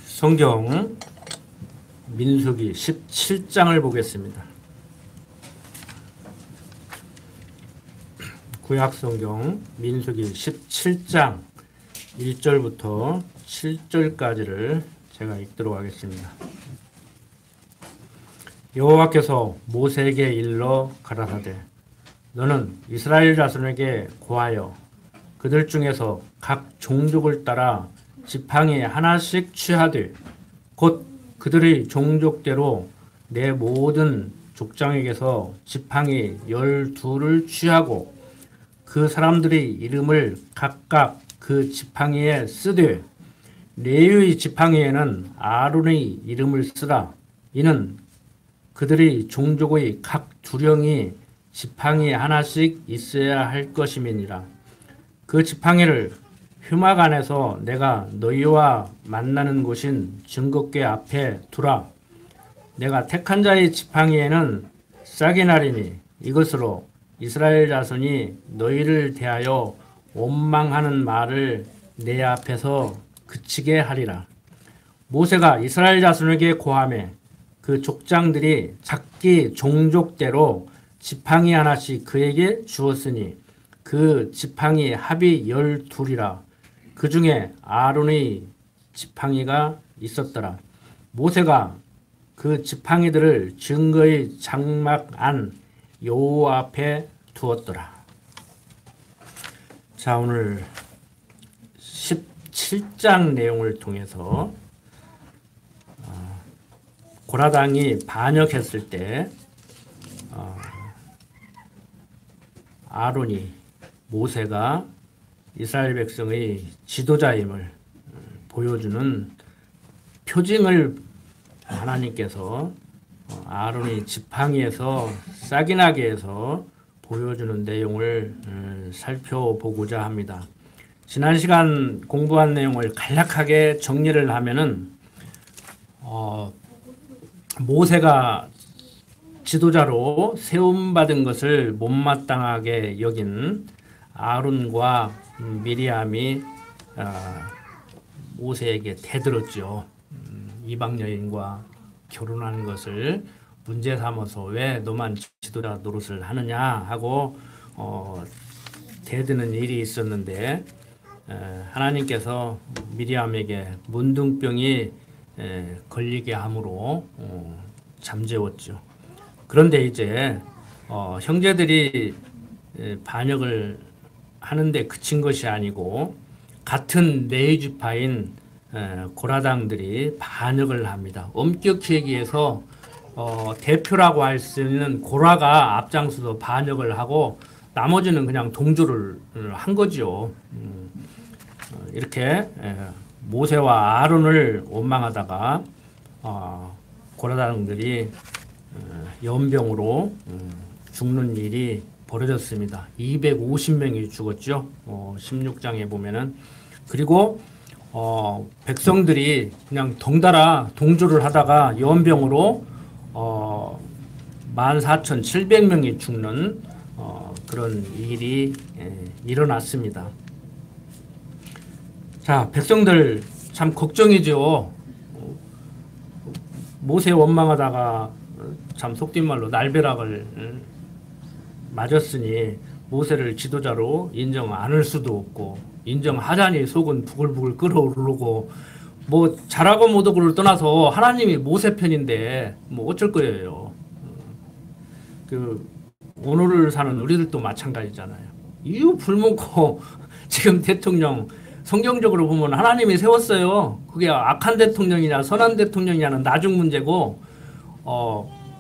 성경 민수기 17장을 보겠습니다. 구약성경 민수기 17장 1절부터 7절까지를 제가 읽도록 하겠습니다. 여호와께서 모세에게 일러 가라사대 너는 이스라엘 자손에게 고하여 그들 중에서 각 종족을 따라 지팡이 하나씩 취하되 곧 그들의 종족대로 내 모든 족장에게서 지팡이 12를 취하고 그 사람들의 이름을 각각 그 지팡이에 쓰되 레위의 지팡이에는 아론의 이름을 쓰라. 이는 그들의 종족의 각 두령이 지팡이 하나씩 있어야 할 것임이니라. 그 지팡이를 휴막 안에서 내가 너희와 만나는 곳인 증거궤 앞에 두라. 내가 택한 자의 지팡이에는 싹이 나리니 이것으로 이스라엘 자손이 너희를 대하여 원망하는 말을 내 앞에서 그치게 하리라. 모세가 이스라엘 자손에게 고하매 그 족장들이 각기 종족대로 지팡이 하나씩 그에게 주었으니 그 지팡이 합이 12이라. 그 중에 아론의 지팡이가 있었더라. 모세가 그 지팡이들을 증거의 장막 안 여호와 앞에 두었더라. 자, 오늘 17장 내용을 통해서 고라당이 반역했을 때 아론이 모세가 이스라엘 백성의 지도자임을 보여주는 표징을 하나님께서 아론의 지팡이에서 싹이 나게 해서 보여주는 내용을 살펴보고자 합니다. 지난 시간 공부한 내용을 간략하게 정리를 하면은 모세가 지도자로 세움받은 것을 못마땅하게 여긴 아론과 미리암이 모세에게 대들었죠. 이방 여인과 결혼하는 것을 문제 삼아서 왜 너만 지도자 노릇을 하느냐 하고 대드는 일이 있었는데 하나님께서 미리암에게 문둥병이 걸리게 함으로 잠재웠죠. 그런데 이제 형제들이 반역을 하는데 그친 것이 아니고 같은 레위지파인 고라당들이 반역을 합니다. 엄격히 얘기해서 대표라고 할 수 있는 고라가 앞장서서 반역을 하고 나머지는 그냥 동조를 한 거죠. 이렇게 모세와 아론을 원망하다가 고라당들이 연병으로 죽는 일이 벌어졌습니다. 250명이 죽었죠. 16장에 보면은. 그리고 백성들이 그냥 덩달아 동조를 하다가 연병으로 14,700명이 죽는 그런 일이 일어났습니다. 자, 백성들 참 걱정이죠. 모세 원망하다가 참 속된 말로 날벼락을 맞았으니 모세를 지도자로 인정 안 할 수도 없고 인정하자니 속은 부글부글 끓어오르고 뭐 잘하고 못하고를 떠나서 하나님이 모세 편인데 뭐 어쩔 거예요. 오늘을 사는 우리들도 마찬가지잖아요. 이유 불문고 지금 대통령 성경적으로 보면 하나님이 세웠어요. 그게 악한 대통령이냐 선한 대통령이냐는 나중 문제고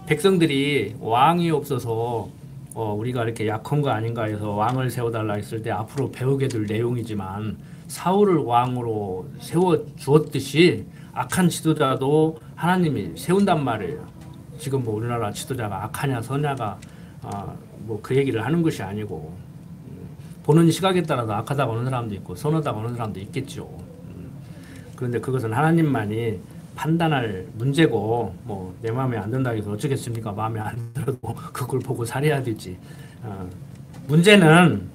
백성들이 왕이 없어서 우리가 이렇게 약한 거 아닌가 해서 왕을 세워달라 했을 때 앞으로 배우게 될 내용이지만 사울을 왕으로 세워주었듯이 악한 지도자도 하나님이 세운단 말이에요. 지금 뭐 우리나라 지도자가 악하냐 선냐가 뭐 그 얘기를 하는 것이 아니고 보는 시각에 따라서 악하다고 하는 사람도 있고 선하다고 하는 사람도 있겠죠. 그런데 그것은 하나님만이 판단할 문제고 뭐 내 마음에 안 든다고 해서 어쩌겠습니까? 마음에 안 들어도 그걸 보고 살아야 되지. 문제는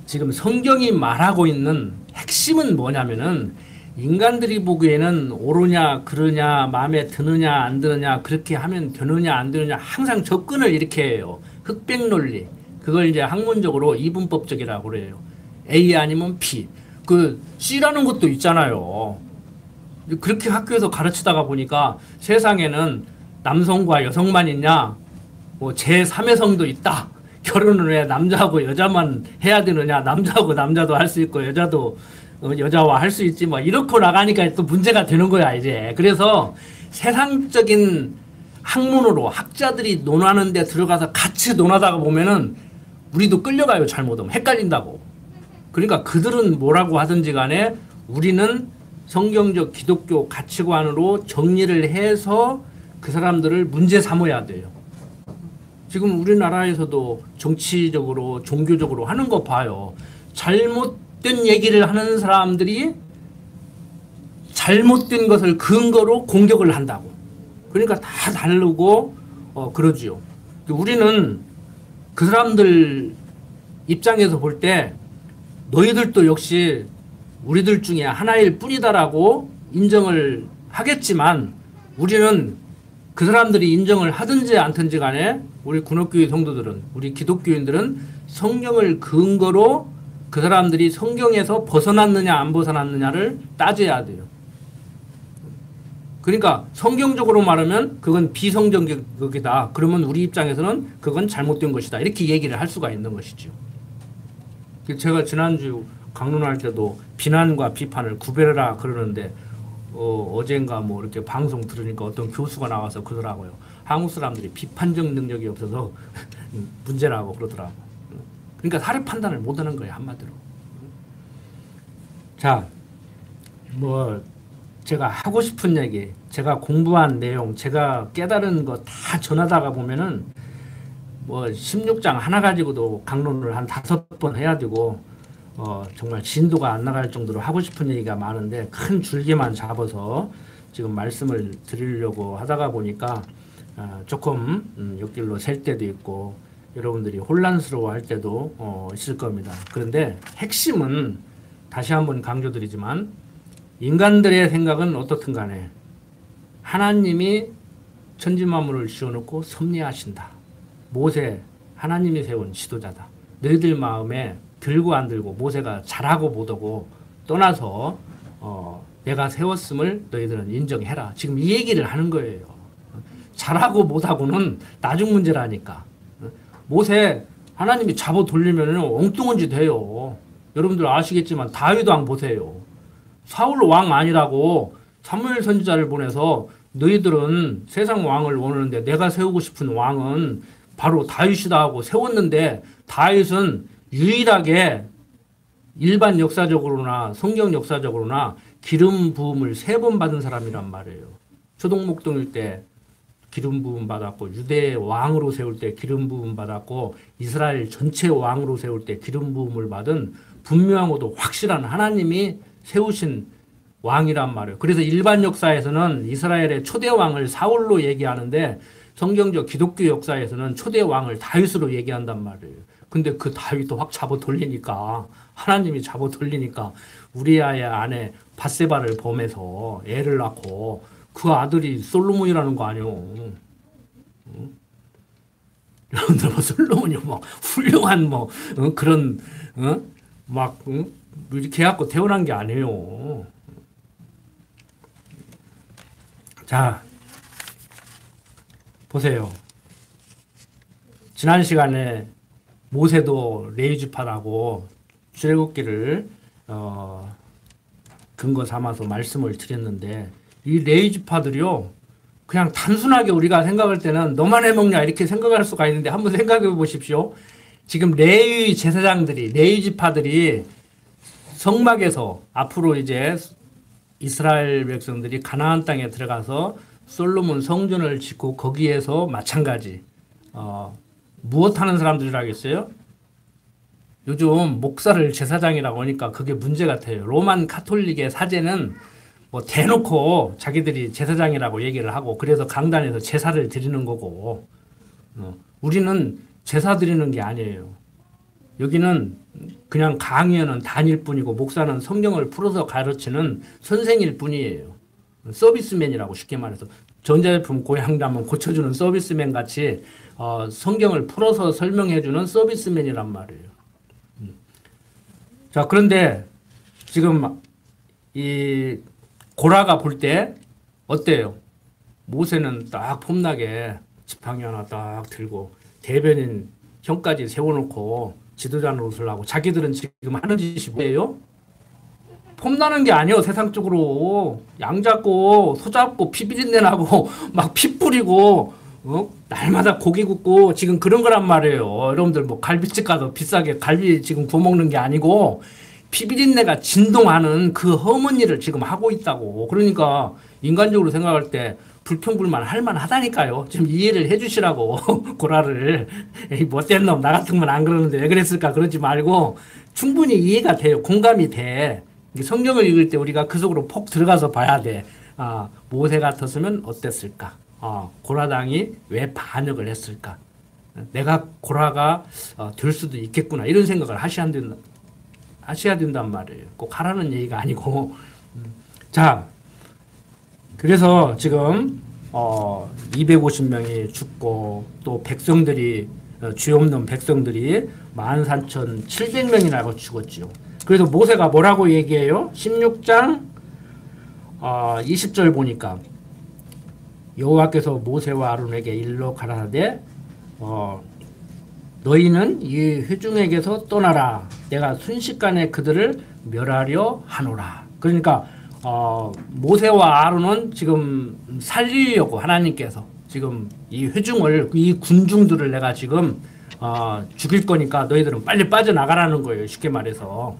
지금 성경이 말하고 있는 핵심은 뭐냐면은 인간들이 보기에는 옳으냐 그르냐 마음에 드느냐 안 드느냐 그렇게 하면 되느냐 안 되느냐 항상 접근을 이렇게 해요. 흑백 논리. 그걸 이제 학문적으로 이분법적이라고 그래요. A 아니면 B. 그 C라는 것도 있잖아요. 그렇게 학교에서 가르치다가 보니까 세상에는 남성과 여성만 있냐? 뭐 제3의 성도 있다. 결혼을 왜 남자하고 여자만 해야 되느냐? 남자하고 남자도 할 수 있고 여자도 여자와 할 수 있지 뭐 이렇게 나가니까 또 문제가 되는 거야 이제. 그래서 세상적인 학문으로 학자들이 논하는 데 들어가서 같이 논하다가 보면은 우리도 끌려가요. 잘못하면 헷갈린다고. 그러니까 그들은 뭐라고 하든지 간에 우리는 성경적 기독교 가치관으로 정리를 해서 그 사람들을 문제 삼아야 돼요. 지금 우리나라에서도 정치적으로 종교적으로 하는 거 봐요. 잘못된 얘기를 하는 사람들이 잘못된 것을 근거로 공격을 한다고. 그러니까 다 다르고 그러지요. 우리는 그 사람들 입장에서 볼 때 너희들도 역시 우리들 중에 하나일 뿐이다라고 인정을 하겠지만 우리는 그 사람들이 인정을 하든지 않든지 간에 우리 군옥교회 성도들은 우리 기독교인들은 성경을 근거로 그 사람들이 성경에서 벗어났느냐 안 벗어났느냐를 따져야 돼요. 그러니까 성경적으로 말하면 그건 비성경적이다. 그러면 우리 입장에서는 그건 잘못된 것이다. 이렇게 얘기를 할 수가 있는 것이죠. 제가 지난주 강론할 때도 비난과 비판을 구별해라 그러는데 어젠가 뭐 이렇게 방송 들으니까 어떤 교수가 나와서 그러더라고요. 한국 사람들이 비판적 능력이 없어서 문제라고 그러더라고. 그러니까 사례 판단을 못하는 거예요 한마디로. 자, 뭐 제가 하고 싶은 얘기, 제가 공부한 내용, 제가 깨달은 거 다 전하다가 보면은 뭐 16장 하나 가지고도 강론을 한 5번 해야 되고 정말 진도가 안 나갈 정도로 하고 싶은 얘기가 많은데 큰 줄기만 잡아서 지금 말씀을 드리려고 하다가 보니까 조금 옆길로 셀 때도 있고 여러분들이 혼란스러워 할 때도 있을 겁니다. 그런데 핵심은 다시 한번 강조드리지만 인간들의 생각은 어떻든 간에 하나님이 천지만물을 지어놓고 섭리하신다. 모세 하나님이 세운 지도자다. 너희들 마음에 들고 안 들고 모세가 잘하고 못하고 떠나서 내가 세웠음을 너희들은 인정해라. 지금 이 얘기를 하는 거예요. 잘하고 못하고는 나중 문제라니까. 모세 하나님이 잡아 돌리면 엉뚱한 짓 해요. 여러분들 아시겠지만 다윗 왕 보세요. 사울 왕 아니라고 사무엘 선지자를 보내서 너희들은 세상 왕을 원하는데 내가 세우고 싶은 왕은 바로 다윗이다 하고 세웠는데 다윗은 유일하게 일반 역사적으로나 성경 역사적으로나 기름 부음을 3번 받은 사람이란 말이에요. 초동목동일 때 기름 부음 받았고 유대 왕으로 세울 때 기름 부음 받았고 이스라엘 전체 왕으로 세울 때 기름 부음을 받은 분명하고도 확실한 하나님이 세우신 왕이란 말이에요. 그래서 일반 역사에서는 이스라엘의 초대 왕을 사울로 얘기하는데 성경적 기독교 역사에서는 초대 왕을 다윗으로 얘기한단 말이에요. 근데 그 다윗도 확 잡아 돌리니까 하나님이 잡아 돌리니까 우리아의 아내 밧세바를 범해서 애를 낳고 그 아들이 솔로몬이라는 거 아니에요. 응? 여러분들 뭐 솔로몬이 뭐 훌륭한 뭐 그런 막 이렇게 해갖고 태어난 게 아니에요. 자, 보세요. 지난 시간에 모세도 레위지파라고 출애굽기를 근거 삼아서 말씀을 드렸는데 이 레위지파들이요 그냥 단순하게 우리가 생각할 때는 너만 해먹냐 이렇게 생각할 수가 있는데 한번 생각해 보십시오. 지금 레위 제사장들이 레위지파들이 성막에서 앞으로 이제 이스라엘 백성들이 가나안 땅에 들어가서 솔로몬 성전을 짓고 거기에서 마찬가지 무엇 하는 사람들이라겠어요? 요즘 목사를 제사장이라고 하니까 그게 문제 같아요. 로만 카톨릭의 사제는 뭐 대놓고 자기들이 제사장이라고 얘기를 하고 그래서 강단에서 제사를 드리는 거고 우리는 제사 드리는 게 아니에요. 여기는 그냥 강의하는 단일 뿐이고 목사는 성경을 풀어서 가르치는 선생일 뿐이에요. 서비스맨이라고 쉽게 말해서 전자제품 고장나면 고쳐주는 서비스맨 같이 성경을 풀어서 설명해주는 서비스맨이란 말이에요. 자, 그런데 지금 이 고라가 볼 때 어때요? 모세는 딱 폼나게 지팡이 하나 딱 들고 대변인 형까지 세워놓고 지도자 노릇을 하고 자기들은 지금 하는 짓이 뭐예요? 폼나는 게 아니에요. 세상적으로 양 잡고 소 잡고 피 비린내 나고 막 피 뿌리고 날마다 고기 굽고 지금 그런 거란 말이에요. 여러분들 뭐 갈비집 가서 비싸게 갈비 지금 구워 먹는 게 아니고 피 비린내가 진동하는 그 험한 일을 지금 하고 있다고. 그러니까 인간적으로 생각할 때 불평불만 할만하다니까요. 좀 이해를 해주시라고 고라를. 에이, 못된 놈 나 같은 건 안 그러는데 왜 그랬을까 그러지 말고 충분히 이해가 돼요. 공감이 돼. 성경을 읽을 때 우리가 그 속으로 폭 들어가서 봐야 돼. 모세 같았으면 어땠을까? 고라당이 왜 반역을 했을까? 내가 고라가 될 수도 있겠구나. 이런 생각을 하셔야 된단 말이에요. 꼭 하라는 얘기가 아니고. 자, 그래서 지금 250명이 죽고 또 백성들이 죄 없는 백성들이 14,700명이나 죽었죠. 그래서 모세가 뭐라고 얘기해요? 16장 20절 보니까 여호와께서 모세와 아론에게 일러 가라사대 너희는 이 회중에게서 떠나라. 내가 순식간에 그들을 멸하려 하노라. 그러니까 모세와 아론은 지금 살리려고 하나님께서 지금 이 회중을 이 군중들을 내가 지금 죽일 거니까 너희들은 빨리 빠져나가라는 거예요. 쉽게 말해서.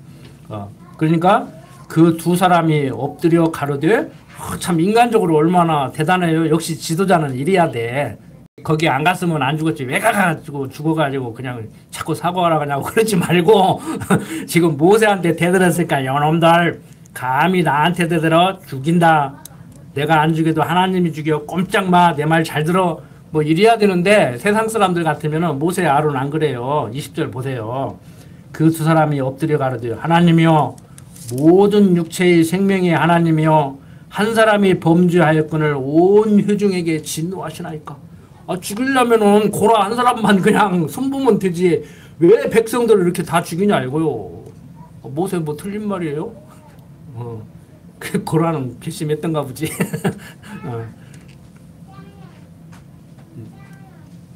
그러니까 그 두 사람이 엎드려 가로되 참 인간적으로 얼마나 대단해요. 역시 지도자는 이래야 돼. 거기 안 갔으면 안 죽었지. 왜 가가지고 죽어가지고 그냥 자꾸 사고하라 그냐고 그러지 말고 지금 모세한테 대들었으니까 이놈들 감히 나한테 대들어 죽인다. 내가 안 죽여도 하나님이 죽여. 꼼짝 마. 내 말 잘 들어. 뭐 이래야 되는데 세상 사람들 같으면 모세 아론 안 그래요. 20절 보세요. 그 두 사람이 엎드려 가로되 하나님이여 모든 육체의 생명의 하나님이여 한 사람이 범죄하였거늘 온 회중에게 진노하시나이까. 죽이려면은 고라 한 사람만 그냥 손보면 되지 왜 백성들을 이렇게 다 죽이냐 이거요. 모세 뭐 틀린 말이에요? 그 고라는 괘씸했던가 보지.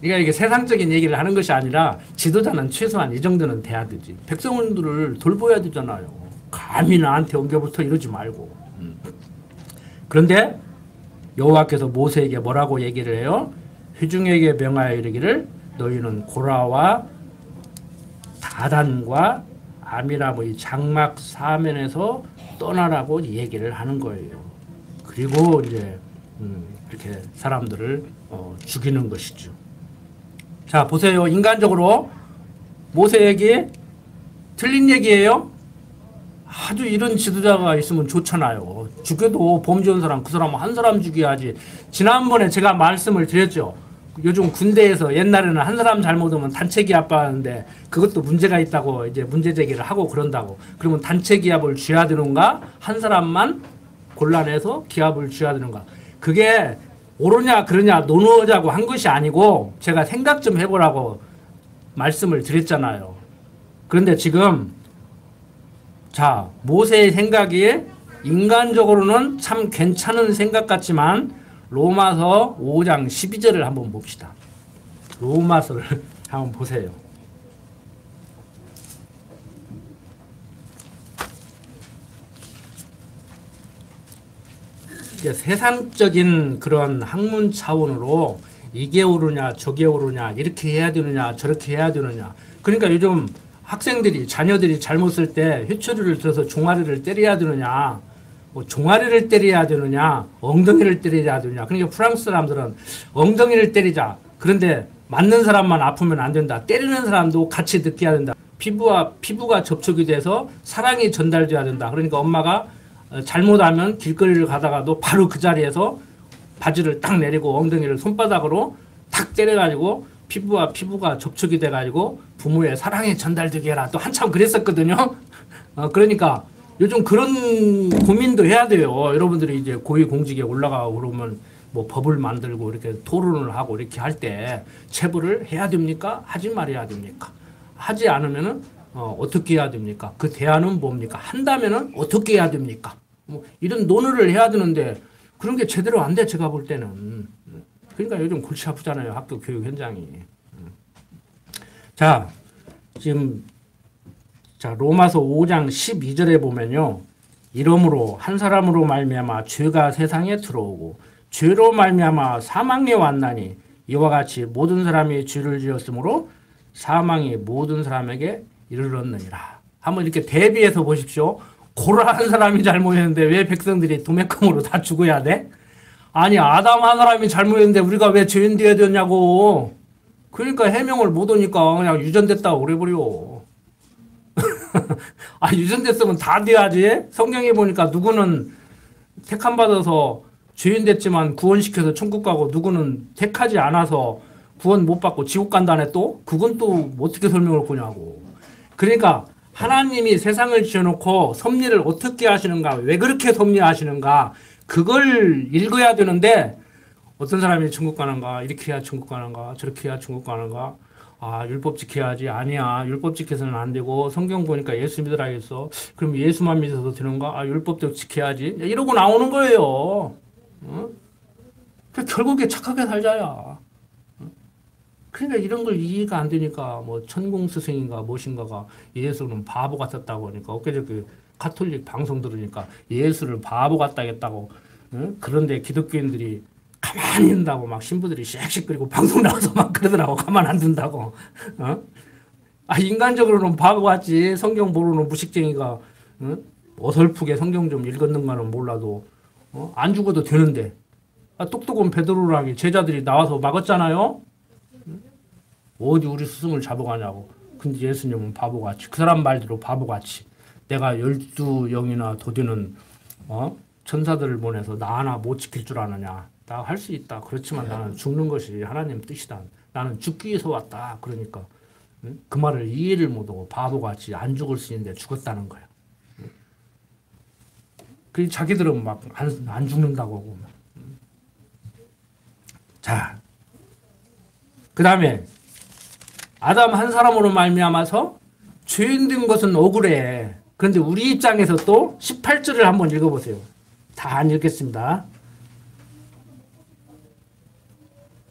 그러니까 이게 세상적인 얘기를 하는 것이 아니라 지도자는 최소한 이 정도는 돼야 되지. 백성들을 돌봐야 되잖아요. 감히 나한테 엉겨붙어 이러지 말고. 그런데 여호와께서 모세에게 뭐라고 얘기를 해요? 회중에게 명하여 이르기를 너희는 고라와 다단과 아미라의 장막 사면에서 떠나라고 얘기를 하는 거예요. 그리고 이제 이렇게 사람들을 죽이는 것이죠. 자, 보세요. 인간적으로 모세 얘기 틀린 얘기예요? 아주 이런 지도자가 있으면 좋잖아요. 죽여도 범죄한 사람, 그 사람 한 사람 죽여야지. 지난번에 제가 말씀을 드렸죠. 요즘 군대에서 옛날에는 한 사람 잘못하면 단체 기합하는데 그것도 문제가 있다고 이제 문제 제기를 하고 그런다고. 그러면 단체 기합을 쥐어야 되는가? 한 사람만 골라내서 기합을 쥐어야 되는가? 그게 옳으냐 그러냐 논의하자고 한 것이 아니고 제가 생각 좀 해보라고 말씀을 드렸잖아요. 그런데 지금 자, 모세의 생각이 인간적으로는 참 괜찮은 생각 같지만 로마서 5장 12절을 한번 봅시다. 로마서를 한번 보세요. 이게 세상적인 그런 학문 차원으로 이게 옳으냐 저게 옳으냐 이렇게 해야 되느냐 저렇게 해야 되느냐. 그러니까 요즘 학생들이 자녀들이 잘못 쓸 때 회초리를 들어서 종아리를 때려야 되느냐 뭐 종아리를 때려야 되느냐 엉덩이를 때려야 되느냐. 그러니까 프랑스 사람들은 엉덩이를 때리자. 그런데 맞는 사람만 아프면 안 된다. 때리는 사람도 같이 느껴야 된다. 피부가 접촉이 돼서 사랑이 전달돼야 된다. 그러니까 엄마가 잘못하면 길거리를 가다가도 바로 그 자리에서 바지를 딱 내리고 엉덩이를 손바닥으로 탁 때려가지고 피부와 피부가 접촉이 돼가지고 부모의 사랑이 전달되게 해라. 또 한참 그랬었거든요. 그러니까 요즘 그런 고민도 해야 돼요. 여러분들이 이제 고위공직에 올라가고 그러면 뭐 법을 만들고 이렇게 토론을 하고 이렇게 할 때 체불을 해야 됩니까? 하지 말아야 됩니까? 하지 않으면은 어떻게 해야 됩니까? 그 대안은 뭡니까? 한다면은 어떻게 해야 됩니까? 뭐 이런 논의를 해야 되는데 그런 게 제대로 안 돼, 제가 볼 때는. 그러니까 요즘 골치 아프잖아요, 학교 교육 현장이. 자, 지금 자 로마서 5장 12절에 보면요. 이러므로 한 사람으로 말미암아 죄가 세상에 들어오고 죄로 말미암아 사망이 왔나니 이와 같이 모든 사람이 죄를 지었으므로 사망이 모든 사람에게 이르렀느니라. 한번 이렇게 대비해서 보십시오. 고라한 사람이 잘못했는데 왜 백성들이 도매금으로 다 죽어야 돼? 아니 아담 한 사람이 잘못했는데 우리가 왜 죄인 되어야 되냐고. 그러니까 해명을 못 오니까 그냥 유전됐다고 그래버려. 아 유전됐으면 다 돼야지. 성경에 보니까 누구는 택함 받아서 죄인 됐지만 구원시켜서 천국 가고 누구는 택하지 않아서 구원 못 받고 지옥 간다네 또? 그건 또 어떻게 설명할 거냐고. 그러니까 하나님이 세상을 지어놓고 섭리를 어떻게 하시는가, 왜 그렇게 섭리하시는가, 그걸 읽어야 되는데 어떤 사람이 천국 가는가, 이렇게 해야 천국 가는가, 저렇게 해야 천국 가는가, 아 율법 지켜야지, 아니야 율법 지켜서는 안 되고 성경 보니까 예수 믿으라 했어. 그럼 예수만 믿어도 되는가? 아 율법도 지켜야지. 이러고 나오는 거예요. 어? 결국에 착하게 살자야. 그러니까 이런 걸 이해가 안 되니까 뭐 천공 스승인가 무엇인가가 예수는 바보 같았다고 하니까 엊그저께 가톨릭 방송 들으니까 예수를 바보 같다 했다고. 응? 그런데 기독교인들이 가만히 있는다고 막 신부들이 씩씩거리고 방송 나와서 막 그러더라고. 가만 안 둔다고. 어? 아 인간적으로는 바보 같지. 성경 모르는 무식쟁이가 어설프게 성경 좀 읽었는가는 몰라도 안 죽어도 되는데. 아, 똑똑한 베드로라기 제자들이 나와서 막았잖아요. 어디 우리 스승을 잡아가냐고. 근데 예수님은 바보같이 그 사람 말대로 바보같이 내가 12영이나 도되는 천사들을 보내서 나 하나 못 지킬 줄 아느냐. 나 할 수 있다. 그렇지만 나는 죽는 것이 하나님 뜻이다. 나는 죽기 위해서 왔다. 그러니까 그 말을 이해를 못하고 바보같이 안 죽을 수 있는데 죽었다는 거야. 그 자기들은 막 안 죽는다고 하고. 자, 그 다음에 아담 한 사람으로 말미암아서 죄인 된 것은 억울해. 그런데 우리 입장에서 또 18절을 한번 읽어보세요. 다 안 읽겠습니다.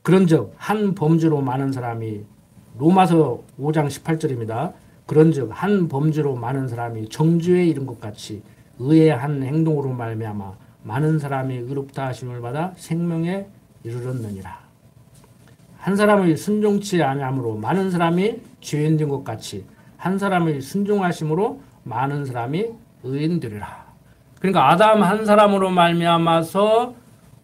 그런즉 한 범죄로 많은 사람이 로마서 5장 18절입니다. 그런즉 한 범죄로 많은 사람이 정죄에 이른 것 같이 의의 한 행동으로 말미암아 많은 사람이 의롭다 하심을 받아 생명에 이르렀느니라. 한 사람의 순종치 아니함으로 많은 사람이 죄인 된 것 같이 한 사람의 순종하심으로 많은 사람이 의인 되리라. 그러니까 아담 한 사람으로 말미암아서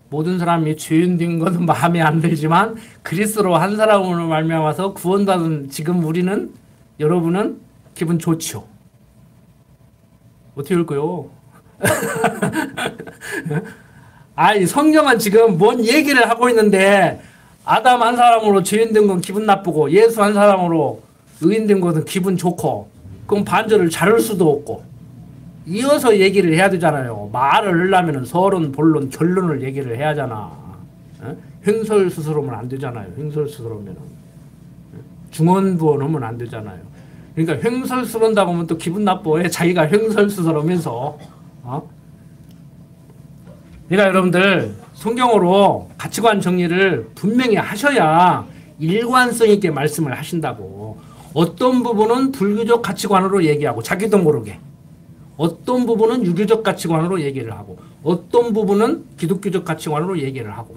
모든 사람이 죄인 된 것은 마음에 안 들지만 그리스도로 한 사람으로 말미암아서 구원받은 지금 우리는 여러분은 기분 좋죠. 어떻게 할까요? 아니 성경은 지금 뭔 얘기를 하고 있는데 아담 한 사람으로 죄인 된 건 기분 나쁘고 예수 한 사람으로 의인 된 것은 기분 좋고 그럼 반절을 자를 수도 없고 이어서 얘기를 해야 되잖아요. 말을 하려면 서론, 본론, 결론을 얘기를 해야 하잖아. 횡설수설하면 안 되잖아요. 횡설수설하면 중언부언하면 안 되잖아요. 그러니까 횡설수설한다고 하면 또 기분 나빠해. 자기가 횡설수설하면서 그러니까 여러분들 성경으로 가치관 정리를 분명히 하셔야 일관성 있게 말씀을 하신다고. 어떤 부분은 불교적 가치관으로 얘기하고 자기도 모르게 어떤 부분은 유교적 가치관으로 얘기를 하고 어떤 부분은 기독교적 가치관으로 얘기를 하고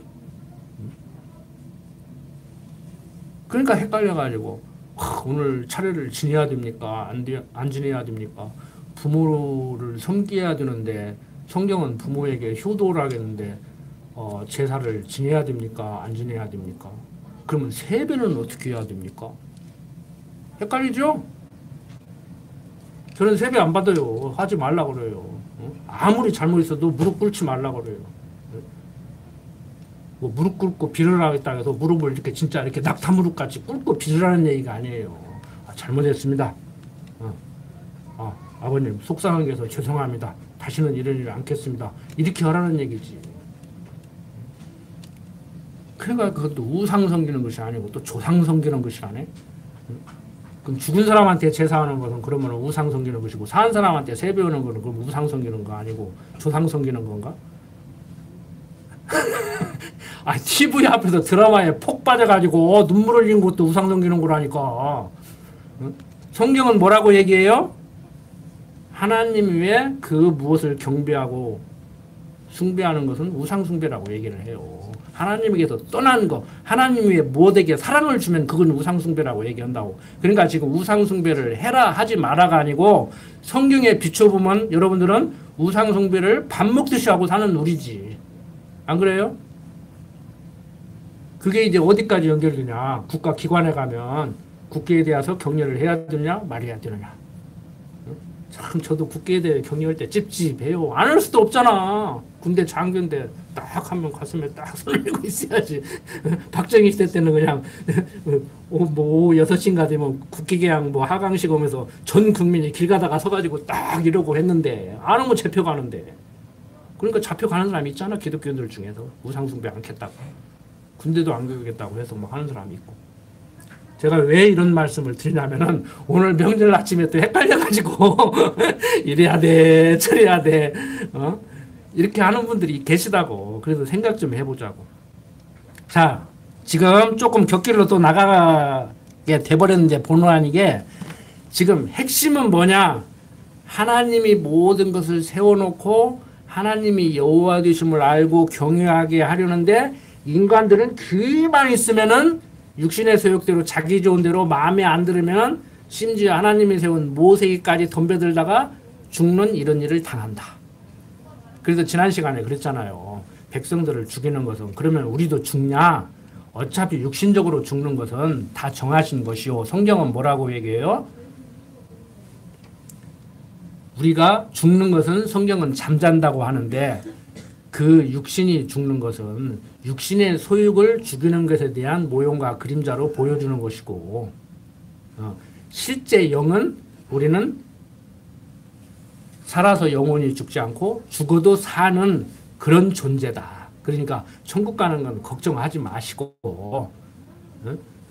그러니까 헷갈려가지고 오늘 차례를 지내야 됩니까? 안 지내야 됩니까? 부모를 섬겨야 되는데 성경은 부모에게 효도를 하겠는데 제사를 지내야 됩니까? 안 지내야 됩니까? 그러면 세배는 어떻게 해야 됩니까? 헷갈리죠? 저는 세배 안 받아요. 하지 말라 그래요. 아무리 잘못 있어도 무릎 꿇지 말라 그래요. 뭐 무릎 꿇고 비를 하겠다 해서 무릎을 이렇게 진짜 이렇게 낙타 무릎 같이 꿇고 비를 하는 얘기가 아니에요. 잘못했습니다. 아버님 속상한 게 해서 죄송합니다. 다시는 이런 일을 않겠습니다. 이렇게 하라는 얘기지. 그러니까 그것도 우상 섬기는 것이 아니고 또 조상 섬기는 것이 아니에요. 그럼 죽은 사람한테 제사하는 것은 그러면 우상 섬기는 것이고 산 사람한테 세배 오는 것은 그럼 우상 섬기는 거 아니고 조상 섬기는 건가? TV 앞에서 드라마에 폭 빠져가지고 눈물 흘린 것도 우상 섬기는 거라니까. 성경은 뭐라고 얘기해요? 하나님 외에 그 무엇을 경배하고 숭배하는 것은 우상 숭배라고 얘기를 해요. 하나님에게서 떠난 거, 하나님 외에 무엇에게 사랑을 주면 그건 우상 숭배라고 얘기한다고. 그러니까 지금 우상 숭배를 해라 하지 마라가 아니고 성경에 비춰보면 여러분들은 우상 숭배를 밥 먹듯이 하고 사는 우리지. 안 그래요? 그게 이제 어디까지 연결되냐? 국가 기관에 가면 국기에 대해서 격려를 해야 되느냐 말해야 되느냐. 참 저도 국기에 대해 격려할 때 찝찝해요. 안 할 수도 없잖아. 군대 장교인데 딱 한 명 가슴에 딱 손을 들고 있어야지. 박정희 시대 때는 그냥 뭐 6시인가 되면 국기개항 뭐 하강식 오면서 전 국민이 길 가다가 서가지고 딱 이러고 했는데 안 하면 잡혀가는데. 그러니까 잡혀가는 사람이 있잖아. 기독교인들 중에서 우상숭배 않겠다고. 군대도 안 가겠다고 해서 뭐 하는 사람이 있고. 제가 왜 이런 말씀을 드리냐면은 오늘 명절 아침에 또 헷갈려가지고 이래야 돼 저래야 돼 이렇게 하는 분들이 계시다고. 그래서 생각 좀 해보자고. 자, 지금 조금 곁길로 또 나가게 돼버렸는데 본의 아니게 지금 핵심은 뭐냐? 하나님이 모든 것을 세워놓고 하나님이 여호와 되심을 알고 경외하게 하려는데 인간들은 귀만 있으면은 육신의 소욕대로 자기 좋은 대로 마음에 안 들으면 심지어 하나님이 세운 모세기까지 덤벼들다가 죽는 이런 일을 당한다. 그래서 지난 시간에 그랬잖아요. 백성들을 죽이는 것은 그러면 우리도 죽냐? 어차피 육신적으로 죽는 것은 다 정하신 것이요. 성경은 뭐라고 얘기해요? 우리가 죽는 것은 성경은 잠잔다고 하는데 그 육신이 죽는 것은 육신의 소욕을 죽이는 것에 대한 모형과 그림자로 보여주는 것이고 실제 영은 우리는 살아서 영원히 죽지 않고 죽어도 사는 그런 존재다. 그러니까 천국 가는 건 걱정하지 마시고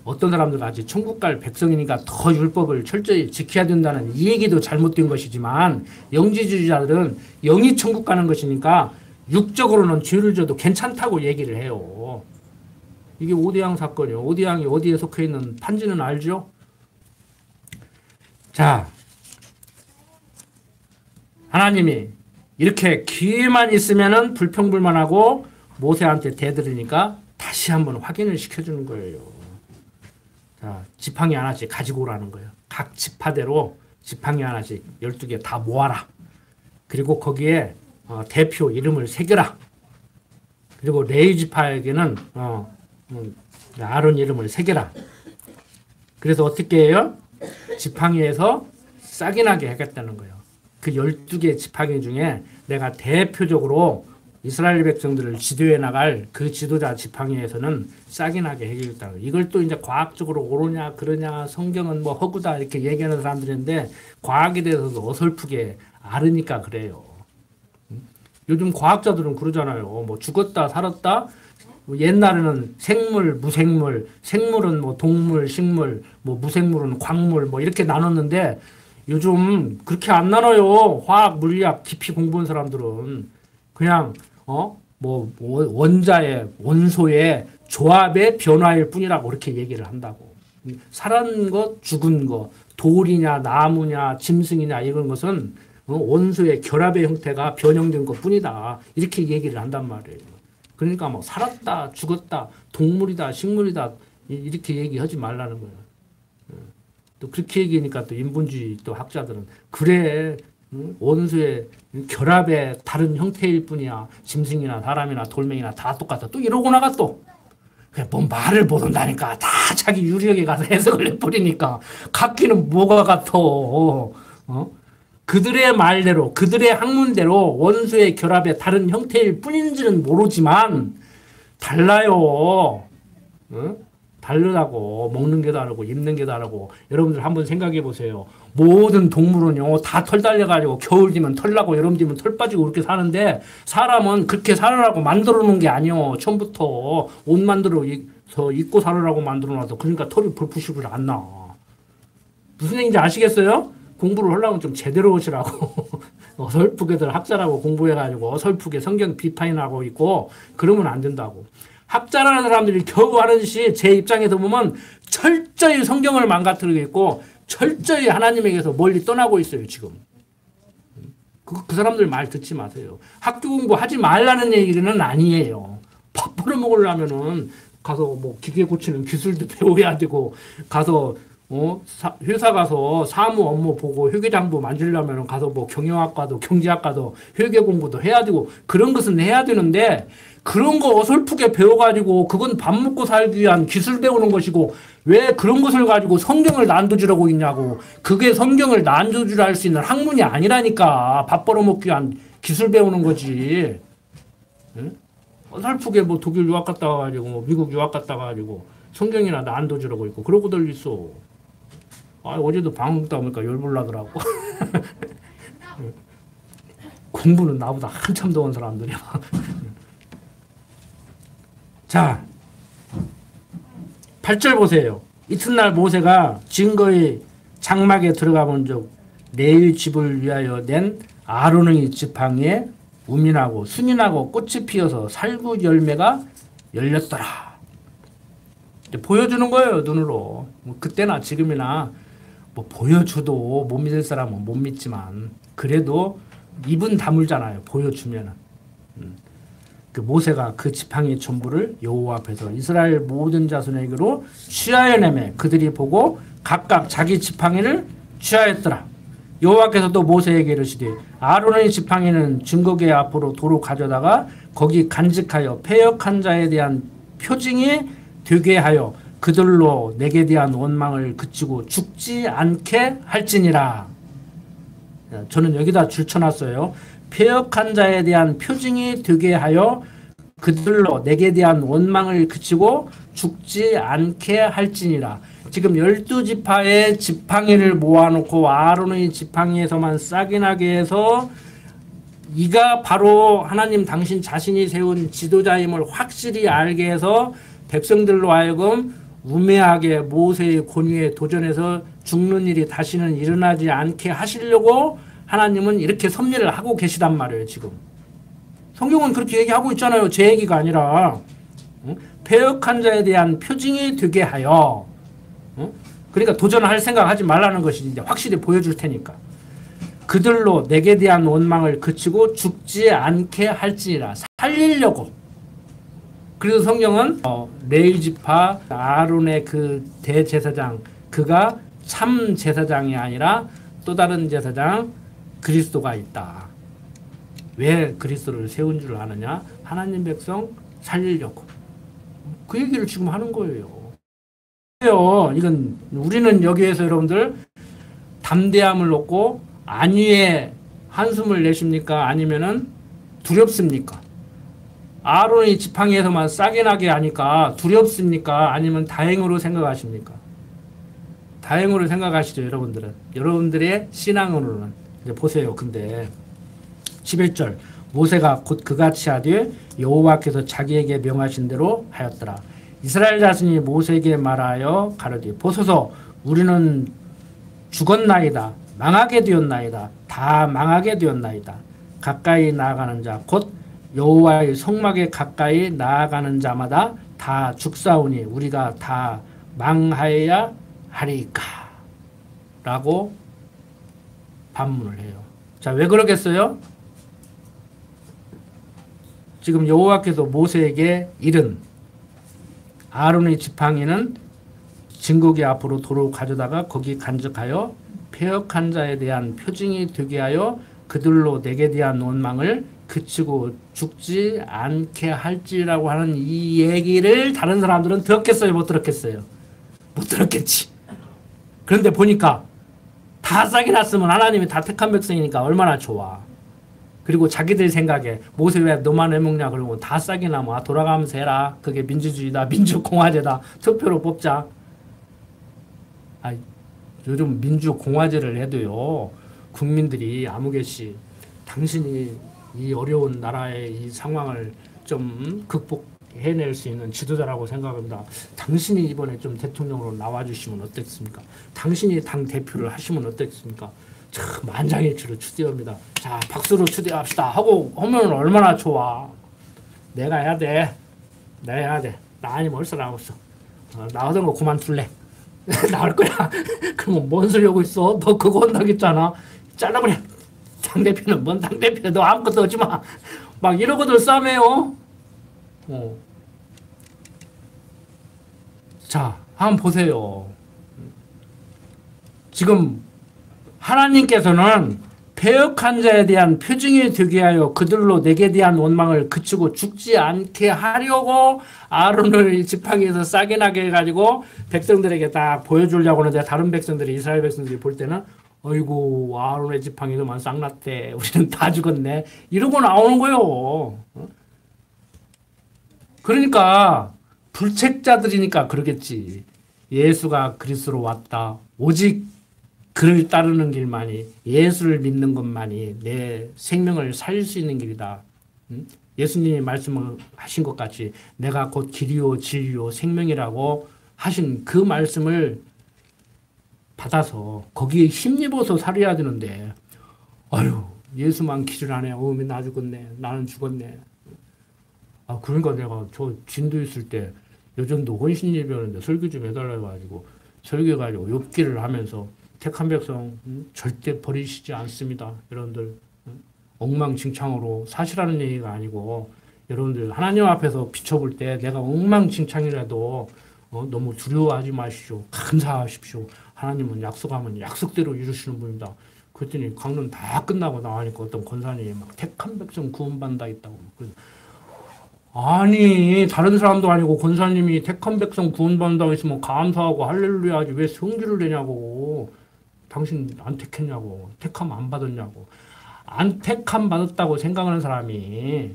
어떤 사람들 같이 천국 갈 백성이니까 더 율법을 철저히 지켜야 된다는 이 얘기도 잘못된 것이지만 영지주의자들은 영이 천국 가는 것이니까 육적으로는 죄를 져도 괜찮다고 얘기를 해요. 이게 오대양 사건이에요. 오대양이 어디에 속해 있는 판지는 알죠? 자, 하나님이 이렇게 기회만 있으면은 불평불만하고 모세한테 대들으니까 다시 한번 확인을 시켜주는 거예요. 자, 지팡이 하나씩 가지고 오라는 거예요. 각 지파대로 지팡이 하나씩 12개 다 모아라. 그리고 거기에 대표 이름을 새겨라. 그리고 레위 지파에게는 아론 이름을 새겨라. 그래서 어떻게 해요? 지팡이에서 싹이 나게 하겠다는 거예요. 그 12개 지팡이 중에 내가 대표적으로 이스라엘 백성들을 지도해 나갈 그 지도자 지팡이에서는 싹이 나게 해주겠다. 이걸 또 이제 과학적으로 옳으냐 그러냐 성경은 뭐 허구다 이렇게 얘기하는 사람들인데 과학에 대해서도 어설프게 알으니까 그래요. 요즘 과학자들은 그러잖아요. 뭐 죽었다 살았다. 옛날에는 생물, 무생물, 생물은 뭐 동물, 식물, 뭐 무생물은 광물 뭐 이렇게 나눴는데 요즘 그렇게 안 나눠요. 화학, 물리학 깊이 공부한 사람들은 그냥 뭐 원자의 원소의 조합의 변화일 뿐이라고 그렇게 얘기를 한다고. 살은 것, 죽은 것, 돌이냐, 나무냐, 짐승이냐 이런 것은 원소의 결합의 형태가 변형된 것 뿐이다. 이렇게 얘기를 한단 말이에요. 그러니까 뭐 살았다, 죽었다, 동물이다, 식물이다 이렇게 얘기하지 말라는 거예요. 또 그렇게 얘기하니까 또 인본주의 또 학자들은 그래 원소의 결합의 다른 형태일 뿐이야. 짐승이나 사람이나 돌멩이나 다 똑같아. 또 이러고 나가 또. 그냥 뭐 말을 못 한다니까. 다 자기 유리역에 가서 해석을 해버리니까. 같기는 뭐가 같아. 그들의 말대로 그들의 학문대로 원소의 결합의 다른 형태일 뿐인지는 모르지만 달라요. 응? 다르다고. 먹는 게 다르고 입는 게 다르고. 여러분들 한번 생각해 보세요. 모든 동물은요 다 털 달려가지고 겨울 되면 털 나고 여름 되면 털 빠지고 그렇게 사는데 사람은 그렇게 살으라고 만들어 놓은 게 아니요. 처음부터 옷 만들어서 입고 살으라고 만들어 놔서 그러니까 털이 불푸시불 안 나. 무슨 얘기인지 아시겠어요? 공부를 하려면 좀 제대로 오시라고. 어설프게들 학자라고 공부해가지고 어설프게 성경 비판하고 있고 그러면 안 된다고. 학자라는 사람들이 겨우 하는 짓이 제 입장에서 보면 철저히 성경을 망가뜨리고 있고 철저히 하나님에게서 멀리 떠나고 있어요 지금. 그 사람들 말 듣지 마세요. 학교 공부하지 말라는 얘기는 아니에요. 밥 벌어먹으려면은 가서 뭐 기계 고치는 기술도 배워야 되고 가서 회사 가서 사무 업무 보고 회계장부 만지려면 가서 뭐 경영학과도 경제학과도 회계 공부도 해야 되고 그런 것은 해야 되는데 그런 거 어설프게 배워가지고 그건 밥 먹고 살기 위한 기술 배우는 것이고 왜 그런 것을 가지고 성경을 난도질하고 있냐고. 그게 성경을 난도질할 수 있는 학문이 아니라니까. 밥 벌어먹기 위한 기술 배우는 거지. 응? 어설프게 뭐 독일 유학 갔다 와가지고 뭐 미국 유학 갔다 와가지고 성경이나 난도질하고 있고 그러고들 있어. 어제도 방송 따 보니까 열불나더라고. 공부는 나보다 한참 더 온 사람들이야. 자, 8절 보세요. 이튿날 모세가 증거의 장막에 들어가 본 적 레위 집을 위하여 낸 아론의 지팡이에 우민하고 순인하고 꽃이 피어서 살구 열매가 열렸더라. 보여주는 거예요 눈으로. 뭐 그때나 지금이나 뭐 보여줘도 못 믿을 사람은 못 믿지만 그래도 입은 다물잖아요. 보여주면은. 그 모세가 그 지팡이 전부를 여호와 앞에서 이스라엘 모든 자손에게로 취하여 내매 그들이 보고 각각 자기 지팡이를 취하였더라. 여호와께서도 모세에게 이르시되 아론의 지팡이는 증거궤 앞으로 도로 가져다가 거기 간직하여 패역한 자에 대한 표징이 되게 하여 그들로 내게 대한 원망을 그치고 죽지 않게 할지니라. 저는 여기다 줄쳐놨어요. 패역한 자에 대한 표징이 되게 하여 그들로 내게 대한 원망을 그치고 죽지 않게 할지니라. 지금 12지파의 지팡이를 모아놓고 아론의 지팡이에서만 싹이 나게 해서 이가 바로 하나님 당신 자신이 세운 지도자임을 확실히 알게 해서 백성들로 하여금 우매하게 모세의 권위에 도전해서 죽는 일이 다시는 일어나지 않게 하시려고 하나님은 이렇게 섭리를 하고 계시단 말이에요. 지금 성경은 그렇게 얘기하고 있잖아요. 제 얘기가 아니라. 패역한 자에 대한 표징이 되게 하여. 그러니까 도전할 생각하지 말라는 것이 이제 확실히 보여줄 테니까. 그들로 내게 대한 원망을 그치고 죽지 않게 할지니라. 살리려고. 그래서 성경은 레위지파 아론의 그 대제사장 그가 참 제사장이 아니라 또 다른 제사장 그리스도가 있다. 왜 그리스도를 세운 줄 아느냐? 하나님 백성 살리려고. 그 얘기를 지금 하는 거예요. 이건 우리는 여기에서 여러분들 담대함을 얻고 안위에 한숨을 내십니까? 아니면은 두렵습니까? 아론의 지팡이에서만 싹이 나게 하니까 두렵습니까? 아니면 다행으로 생각하십니까? 다행으로 생각하시죠, 여러분들은. 여러분들의 신앙으로는. 이제 보세요. 근데 11절 모세가 곧 그같이 하되 여호와께서 자기에게 명하신 대로 하였더라. 이스라엘 자손이 모세에게 말하여 가로되 보소서 우리는 죽었나이다. 망하게 되었나이다. 다 망하게 되었나이다. 가까이 나아가는 자 곧 여호와의 성막에 가까이 나아가는 자마다 다 죽사오니 우리가 다 망하여야 하리까 라고 반문을 해요. 자, 왜 그러겠어요? 지금 여호와께서 모세에게 이른 아론의 지팡이는 증거궤 앞으로 도로 가져다가 거기 간직하여 패역한 자에 대한 표징이 되게 하여 그들로 내게 대한 원망을 그치고 죽지 않게 할지라고 하는 이 얘기를 다른 사람들은 들었겠어요? 못 들었겠어요? 못 들었겠지. 그런데 보니까 다 싹이 났으면 하나님이 다 택한 백성이니까 얼마나 좋아. 그리고 자기들 생각에 모세 왜 너만 해먹냐 그러고 다 싹이 나면 돌아가면서 해라. 그게 민주주의다. 민주공화제다. 투표로 뽑자. 아, 요즘 민주공화제를 해도요. 국민들이 아무개씨 당신이 이 어려운 나라의 이 상황을 좀 극복해낼 수 있는 지도자라고 생각합니다. 당신이 이번에 좀 대통령으로 나와주시면 어떻습니까? 당신이 당 대표를 하시면 어떻습니까? 참 만장일치로 추대합니다. 자, 박수로 추대합시다 하고 하면 얼마나 좋아. 내가 해야 돼. 내가 해야 돼. 나 아니면 얼싸 나왔어. 나오던 거 그만둘래. 나올 거야. 그러면 뭔 소리 하고 있어? 너 그거 한다고 했잖아. 잘라버려. 당대표는 뭔 당대표야. 너 아무것도 하지 마. 막 이러고들 싸매요. 자, 한번 보세요. 지금 하나님께서는 패역한 자에 대한 표징이 되게 하여 그들로 내게 대한 원망을 그치고 죽지 않게 하려고 아론을 지팡이에서 싸게 나게 해가지고 백성들에게 딱 보여주려고 하는데 다른 백성들이 이스라엘 백성들이 볼 때는 어이구 아론의 지팡이도만 쌍났대. 우리는 다 죽었네. 이러고 나오는 거예요. 그러니까 불책자들이니까 그러겠지. 예수가 그리스도로 왔다. 오직 그를 따르는 길만이 예수를 믿는 것만이 내 생명을 살릴 수 있는 길이다. 예수님이 말씀하신 것 같이 내가 곧 길이요 진리요 생명이라고 하신 그 말씀을 받아서 거기에 힘입어서 살아야 되는데 아유 예수만 길을 안 해. 나 죽었네. 나는 죽었네. 아 그러니까 내가 저 진도 있을 때 요즘도 혼신예배하는데 설교 좀 해달라 해가지고 설교해가지고 욥기를 하면서 택한 백성 절대 버리시지 않습니다. 여러분들 엉망진창으로 사실하는 얘기가 아니고 여러분들 하나님 앞에서 비춰볼 때 내가 엉망진창이라도 너무 두려워하지 마십시오. 감사하십시오. 하나님은 약속하면 약속대로 이루시는 분입니다. 그랬더니 강론 다 끝나고 나가니까 어떤 권사님이 막 택한 백성 구원받는다 있다고. 아니 다른 사람도 아니고 권사님이 택한 백성 구원받는다고 했으면 감사하고 할렐루야 하지 왜 성질을 내냐고. 당신 안 택했냐고. 택함 안 받았냐고. 안 택함 받았다고 생각하는 사람이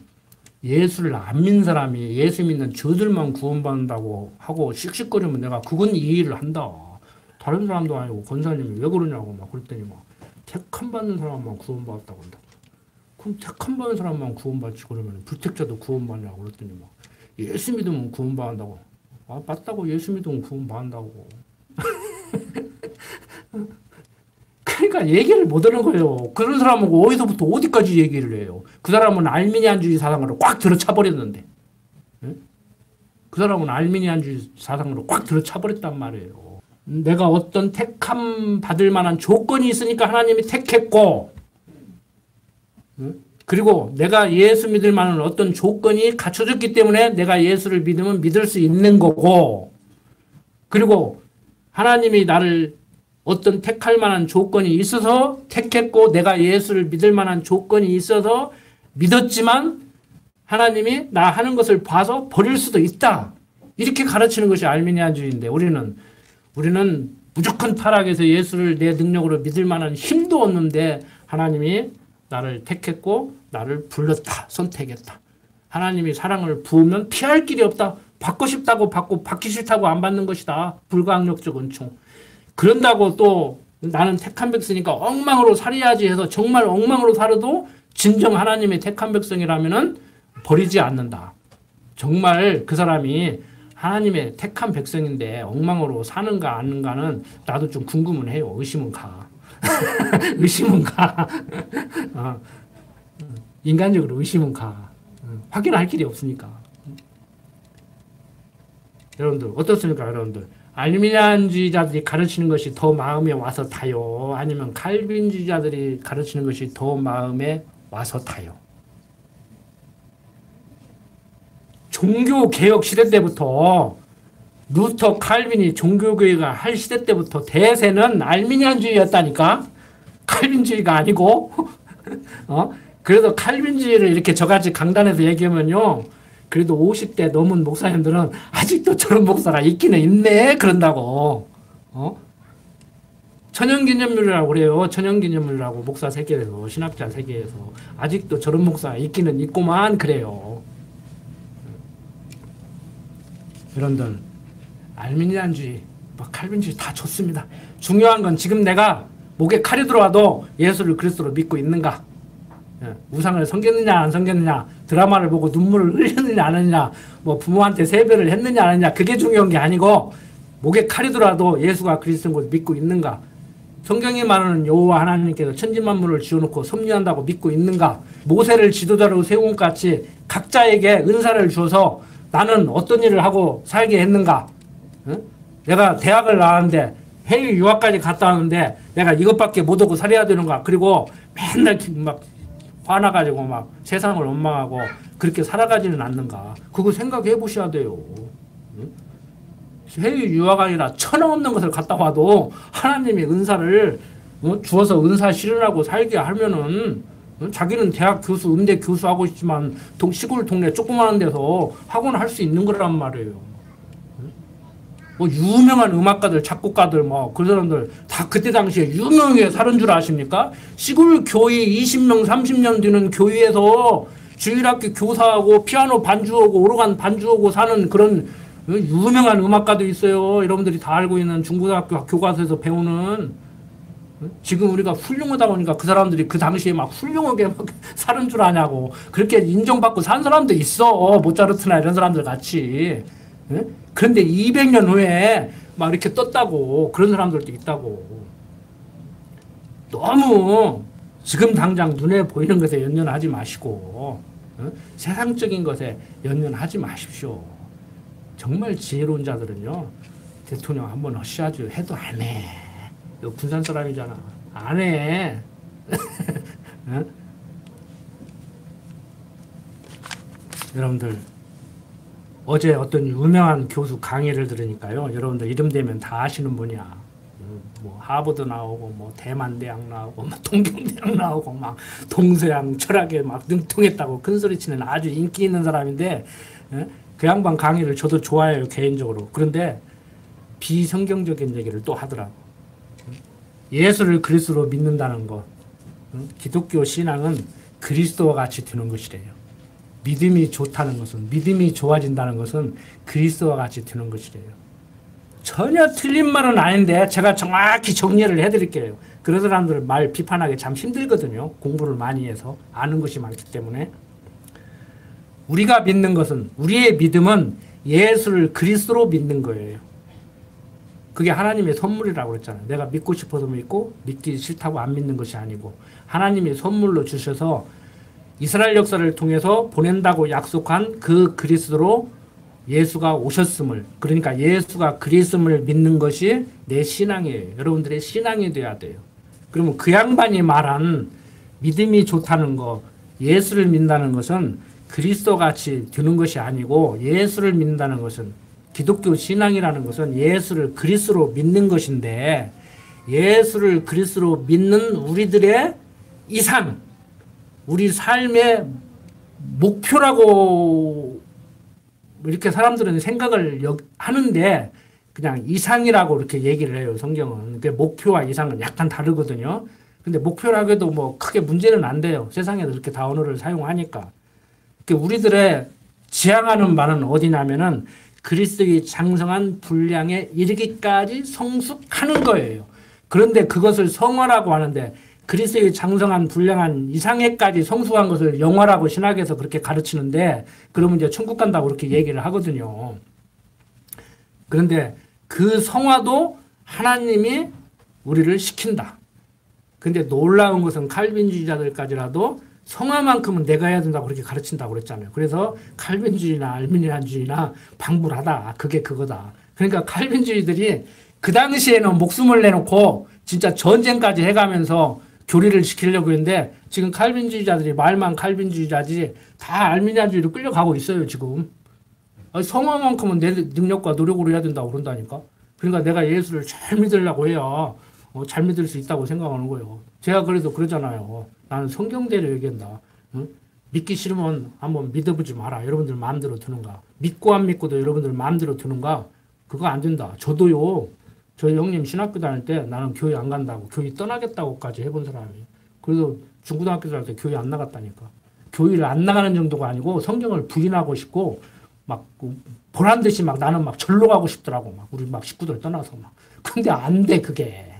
예수를 안 믿는 사람이 예수 믿는 저들만 구원받는다고 하고 씩씩거리면 내가 그건 이해를 한다. 다른 사람도 아니고 권사님이 왜 그러냐고 막 그랬더니 막 택함 받는 사람만 구원받았다고 한다. 그럼 택함 받는 사람만 구원받지 그러면 불택자도 구원받냐고 그랬더니 막 예수 믿으면 구원받는다고. 아 맞다고. 예수 믿으면 구원받는다고. 그러니까 얘기를 못 하는 거예요. 그런 사람하고 어디서부터 어디까지 얘기를 해요. 그 사람은 알미니안주의 사상으로 꽉 들어차버렸는데. 응? 그 사람은 알미니안주의 사상으로 꽉 들어차버렸단 말이에요. 내가 어떤 택함 받을 만한 조건이 있으니까 하나님이 택했고 응? 그리고 내가 예수 믿을 만한 어떤 조건이 갖춰졌기 때문에 내가 예수를 믿으면 믿을 수 있는 거고 그리고 하나님이 나를 어떤 택할 만한 조건이 있어서 택했고 내가 예수를 믿을 만한 조건이 있어서 믿었지만 하나님이 나 하는 것을 봐서 버릴 수도 있다. 이렇게 가르치는 것이 알미니안주의인데 우리는 무조건 타락해서 예수를 내 능력으로 믿을 만한 힘도 없는데 하나님이 나를 택했고 나를 불렀다. 선택했다. 하나님이 사랑을 부으면 피할 길이 없다. 받고 싶다고 받고 받기 싫다고 안 받는 것이다. 불가항력적 은총. 그런다고 또 나는 택한 백성이니까 엉망으로 살아야지 해서 정말 엉망으로 살아도 진정 하나님의 택한 백성이라면은 버리지 않는다. 정말 그 사람이 하나님의 택한 백성인데 엉망으로 사는가 아닌가는 나도 좀 궁금은 해요. 의심은 가. 의심은 가. 인간적으로 의심은 가. 확인할 길이 없으니까. 여러분들 어떻습니까 여러분들? 알미니안주의자들이 가르치는 것이 더 마음에 와서 타요? 아니면 칼빈주의자들이 가르치는 것이 더 마음에 와서 타요? 종교개혁 시대 때부터 루터 칼빈이 종교개혁을 할 시대 때부터 대세는 알미니안주의였다니까? 칼빈주의가 아니고 그래서 칼빈주의를 이렇게 저같이 강단에서 얘기하면요 그래도 50대 넘은 목사님들은 아직도 저런 목사가 있기는 있네 그런다고. 천연기념물이라고 그래요. 천연기념물이라고 목사 세계에서, 신학자 세계에서. 아직도 저런 목사가 있기는 있고만 그래요. 여러분들, 알미니안주의, 칼빈주의 다 좋습니다. 중요한 건 지금 내가 목에 칼이 들어와도 예수를 그리스도로 믿고 있는가? 우상을 섬겼느냐 안 섬겼느냐, 드라마를 보고 눈물을 흘렸느냐 안 했느냐, 뭐 부모한테 세배를 했느냐 안 했느냐, 그게 중요한 게 아니고 목에 칼이 들어와도 예수가 그리스도인 것을 믿고 있는가? 성경이 말하는 여호와 하나님께서 천지만물을 지어놓고 섭리한다고 믿고 있는가? 모세를 지도자로 세운 것 같이 각자에게 은사를 주어서 나는 어떤 일을 하고 살게 했는가? 내가 대학을 나왔는데 해외 유학까지 갔다 왔는데 내가 이것밖에 못하고 살아야 되는가? 그리고 맨날 막 화나가지고 막 세상을 원망하고 그렇게 살아가지는 않는가? 그거 생각해 보셔야 돼요. 해외 유학 아니라 천하없는 것을 갔다 와도 하나님의 은사를 주어서 은사 실현하고 살게 하면은, 자기는 대학 교수, 음대 교수 하고 있지만 시골 동네 조그마한 데서 학원을 할 수 있는 거란 말이에요. 뭐 유명한 음악가들, 작곡가들, 뭐 그 사람들 다 그때 당시에 유명하게 사는 줄 아십니까? 시골 교회 20명, 30년 되는 교회에서 주일학교 교사하고 피아노 반주하고 오르간 반주하고 사는 그런 유명한 음악가도 있어요. 여러분들이 다 알고 있는 중고등학교 교과서에서 배우는. 지금 우리가 훌륭하다 보니까 그 사람들이 그 당시에 막 훌륭하게 막 사는 줄 아냐고. 그렇게 인정받고 산 사람도 있어. 모차르트나 이런 사람들 같이. 그런데 200년 후에 막 이렇게 떴다고. 그런 사람들도 있다고. 너무 지금 당장 눈에 보이는 것에 연연하지 마시고 세상적인 것에 연연하지 마십시오. 정말 지혜로운 자들은요, 대통령 한번 하셔야죠. 해도 안 해. 이거 군산 사람이잖아. 안 해. 여러분들, 어제 어떤 유명한 교수 강의를 들으니까요, 여러분들 이름 대면 다 아시는 분이야. 뭐 하버드 나오고, 뭐 대만대학 나오고, 뭐 동경대학 나오고, 막 동서양 철학에 막 능통했다고 큰소리치는 아주 인기 있는 사람인데, 그 양반 강의를 저도 좋아해요, 개인적으로. 그런데 비성경적인 얘기를 또 하더라고. 예수를 그리스도로 믿는다는 것, 기독교 신앙은 그리스도와 같이 되는 것이래요. 믿음이 좋다는 것은, 믿음이 좋아진다는 것은 그리스도와 같이 되는 것이래요. 전혀 틀린 말은 아닌데 제가 정확히 정리를 해드릴게요. 그런 사람들 말 비판하기 참 힘들거든요. 공부를 많이 해서 아는 것이 많기 때문에. 우리가 믿는 것은, 우리의 믿음은 예수를 그리스도로 믿는 거예요. 그게 하나님의 선물이라고 그랬잖아요. 내가 믿고 싶어서 믿고 믿기 싫다고 안 믿는 것이 아니고 하나님이 선물로 주셔서 이스라엘 역사를 통해서 보낸다고 약속한 그 그리스도로 예수가 오셨음을, 그러니까 예수가 그리스도를 믿는 것이 내 신앙이에요. 여러분들의 신앙이 돼야 돼요. 그러면 그 양반이 말한 믿음이 좋다는 거, 예수를 믿는다는 것은 그리스도 같이 되는 것이 아니고, 예수를 믿는다는 것은, 기독교 신앙이라는 것은 예수를 그리스도로 믿는 것인데, 예수를 그리스도로 믿는 우리들의 이상, 우리 삶의 목표라고 이렇게 사람들은 생각을 하는데, 그냥 이상이라고 이렇게 얘기를 해요, 성경은. 그 목표와 이상은 약간 다르거든요. 근데 목표라고 해도 뭐 크게 문제는 안 돼요. 세상에서 이렇게 다 언어를 사용하니까. 우리들의 지향하는 바는 어디냐면은 그리스도의 장성한 분량에 이르기까지 성숙하는 거예요. 그런데 그것을 성화라고 하는데, 그리스도의 장성한 분량한 이상에까지 성숙한 것을 영화라고 신학에서 그렇게 가르치는데, 그러면 이제 천국 간다고 그렇게 얘기를 하거든요. 그런데 그 성화도 하나님이 우리를 시킨다. 근데 놀라운 것은 칼빈주의자들까지라도 성화만큼은 내가 해야 된다고 그렇게 가르친다고 그랬잖아요. 그래서 칼빈주의나 알미니안주의나 방불하다. 그게 그거다. 그러니까 칼빈주의들이 그 당시에는 목숨을 내놓고 진짜 전쟁까지 해가면서 교리를 지키려고 했는데, 지금 칼빈주의자들이 말만 칼빈주의자지 다 알미니안주의로 끌려가고 있어요, 지금. 성화만큼은 내 능력과 노력으로 해야 된다고 그런다니까. 그러니까 내가 예수를 잘 믿으려고 해야 잘 믿을 수 있다고 생각하는 거예요. 제가 그래서 그러잖아요. 나는 성경대로 얘기한다. 응? 믿기 싫으면 한번 믿어보지 마라. 여러분들 마음대로 드는가. 믿고 안 믿고도 여러분들 마음대로 드는가. 그거 안 된다. 저도요. 저 형님 신학교 다닐 때 나는 교회 안 간다고 교회 떠나겠다고까지 해본 사람이. 그래서 중고등학교 다닐 때 교회 안 나갔다니까. 교회를 안 나가는 정도가 아니고 성경을 부인하고 싶고 막 보란 듯이 막 나는 막 절로 가고 싶더라고. 막 우리 막 식구들 떠나서 막. 근데 안 돼 그게.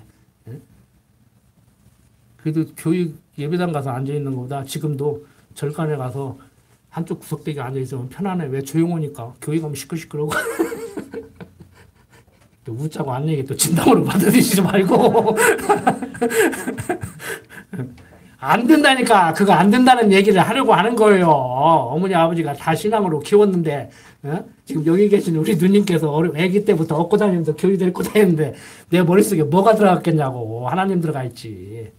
그래도 교회 예배당 가서 앉아 있는 것보다 지금도 절간에 가서 한쪽 구석대기에 앉아 있으면 편안해. 왜 조용하니까. 교회 가면 시끌시끌하고. 또 웃자고 안 얘기 또 진담으로 받아들이지 말고. 안 된다니까. 그거 안 된다는 얘기를 하려고 하는 거예요. 어머니 아버지가 다 신앙으로 키웠는데 지금 여기 계신 우리 누님께서 아기 때부터 얻고 다니면서 교회 데리고 다니는데 내 머릿속에 뭐가 들어갔겠냐고. 하나님 들어가 있지.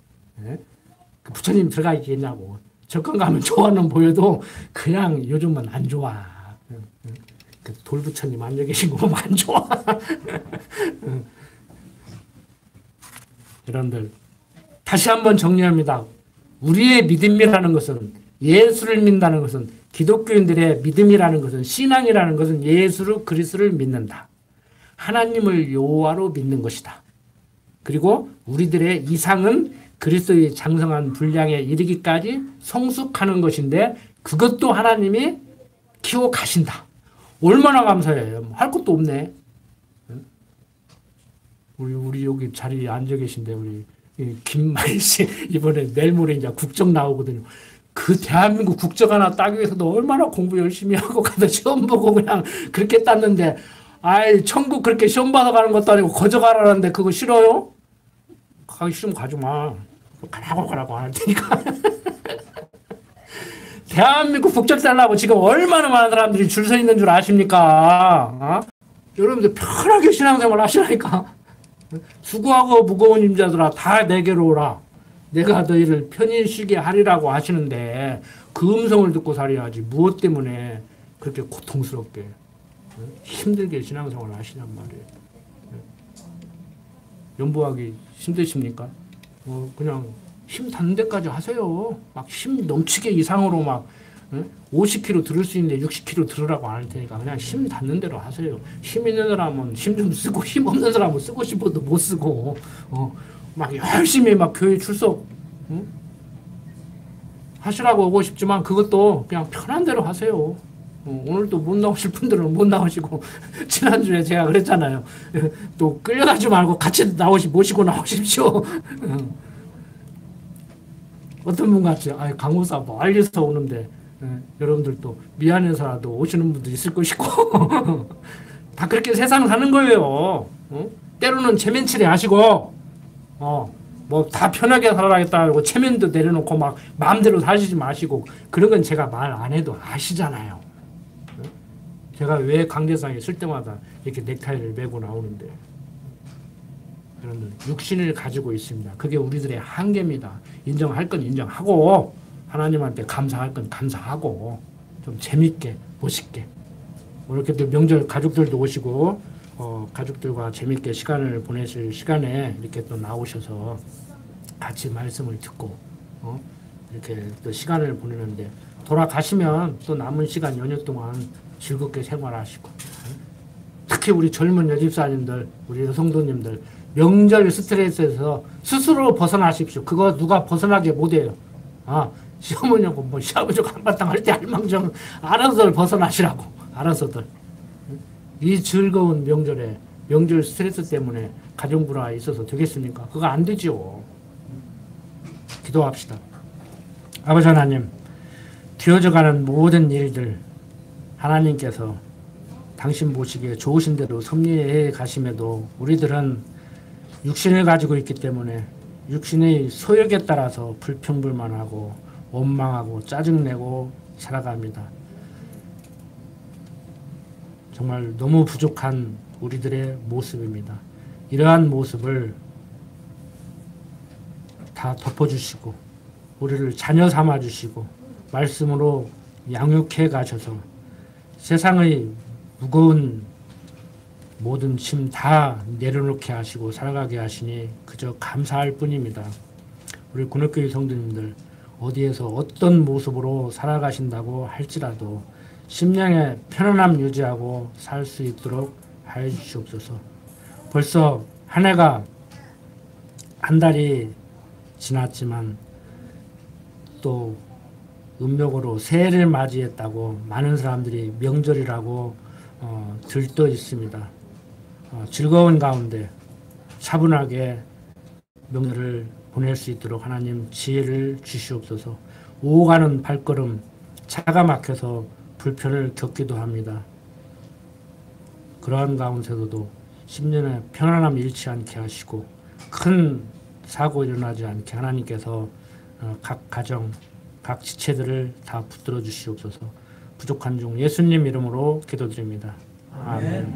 그 부처님 들어가 있겠냐고. 적금 가면 좋아는 보여도 그냥 요즘은 안 좋아. 그 돌부처님 앉아 계신 거 보면 안 좋아. 여러분들 다시 한번 정리합니다. 우리의 믿음이라는 것은 예수를 믿는다는 것은 기독교인들의 믿음이라는 것은 신앙이라는 것은 예수 그리스도를 믿는다. 하나님을 여호와로 믿는 것이다. 그리고 우리들의 이상은 그리스도의 장성한 분량에 이르기까지 성숙하는 것인데 그것도 하나님이 키워 가신다. 얼마나 감사해요. 할 것도 없네. 우리 여기 자리에 앉아 계신데 우리 김만희 씨 이번에 내일 모레 이제 국적 나오거든요. 그 대한민국 국적 하나 따기 위해서도 얼마나 공부 열심히 하고 가서 시험 보고 그냥 그렇게 땄는데 아이 천국 그렇게 시험 받아 가는 것도 아니고 거저 가라는데 그거 싫어요? 가기 싫으면 가지 마. 가라고 안 할 테니까. 대한민국 국적 달라고 지금 얼마나 많은 사람들이 줄 서 있는 줄 아십니까? 여러분들 편하게 신앙생활 하시라니까. 수고하고 무거운 임자들아 다 내게로 오라. 내가 너희를 편히 쉬게 하리라고 하시는데 그 음성을 듣고 살아야지. 무엇 때문에 그렇게 고통스럽게 힘들게 신앙생활을 하시냔 말이에요. 연보하기 힘드십니까? 그냥 힘 닿는 데까지 하세요. 막 힘 넘치게 이상으로 막 50kg 들을 수 있는데 60kg 들으라고 안 할 테니까 그냥 힘 닿는 대로 하세요. 힘 있는 사람은 힘 좀 쓰고 힘 없는 사람은 쓰고 싶어도 못 쓰고 막 열심히 막 교회 출석 하시라고 오고 싶지만 그것도 그냥 편한 대로 하세요. 오늘도 못 나오실 분들은 못 나오시고 지난주에 제가 그랬잖아요. 또 끌려가지 말고 같이 모시고 나오십시오. 어떤 분 같이 강호사 멀리서 오는데 여러분들도 미안해서라도 오시는 분도 있을 것이고 다 그렇게 세상 사는 거예요. 때로는 체면치레 하시고 뭐 다 편하게 살아야겠다고 체면도 내려놓고 막 마음대로 사시지 마시고 그런 건 제가 말 안 해도 아시잖아요. 제가 왜 강대상에 쓸 때마다 이렇게 넥타이를 메고 나오는데 여러분들 육신을 가지고 있습니다. 그게 우리들의 한계입니다. 인정할 건 인정하고 하나님한테 감사할 건 감사하고 좀 재밌게 멋있게 이렇게 또 명절 가족들도 오시고 가족들과 재밌게 시간을 보내실 시간에 이렇게 또 나오셔서 같이 말씀을 듣고 이렇게 또 시간을 보내는데 돌아가시면 또 남은 시간 연휴 동안 즐겁게 생활하시고 특히 우리 젊은 여집사님들 우리 여성도님들 명절 스트레스에서 스스로 벗어나십시오. 그거 누가 벗어나게 못해요. 시어머니하고 뭐 시아버지하고 한바탕 할 때 할망정 알아서들 벗어나시라고. 알아서들. 이 즐거운 명절에 명절 스트레스 때문에 가정불화가 있어서 되겠습니까? 그거 안 되죠. 기도합시다. 아버지 하나님, 되어져가는 모든 일들 하나님께서 당신 보시기에 좋으신 대로 섭리해 가심에도 우리들은 육신을 가지고 있기 때문에 육신의 소욕에 따라서 불평불만하고 원망하고 짜증내고 살아갑니다. 정말 너무 부족한 우리들의 모습입니다. 이러한 모습을 다 덮어주시고 우리를 자녀 삼아주시고 말씀으로 양육해 가셔서 세상의 무거운 모든 짐 다 내려놓게 하시고 살아가게 하시니 그저 감사할 뿐입니다. 우리 군역교회 성도님들 어디에서 어떤 모습으로 살아가신다고 할지라도 심령의 편안함 유지하고 살 수 있도록 하여 주시옵소서. 벌써 한 해가 한 달이 지났지만 또 음력으로 새해를 맞이했다고 많은 사람들이 명절이라고 들떠 있습니다. 즐거운 가운데 차분하게 명절을 보낼 수 있도록 하나님 지혜를 주시옵소서. 오고 가는 발걸음 차가 막혀서 불편을 겪기도 합니다. 그러한 가운데서도 10년의 편안함 잃지 않게 하시고 큰 사고 일어나지 않게 하나님께서 각 가정, 각 지체들을 다 붙들어 주시옵소서. 부족한 중 예수님 이름으로 기도드립니다. 아멘.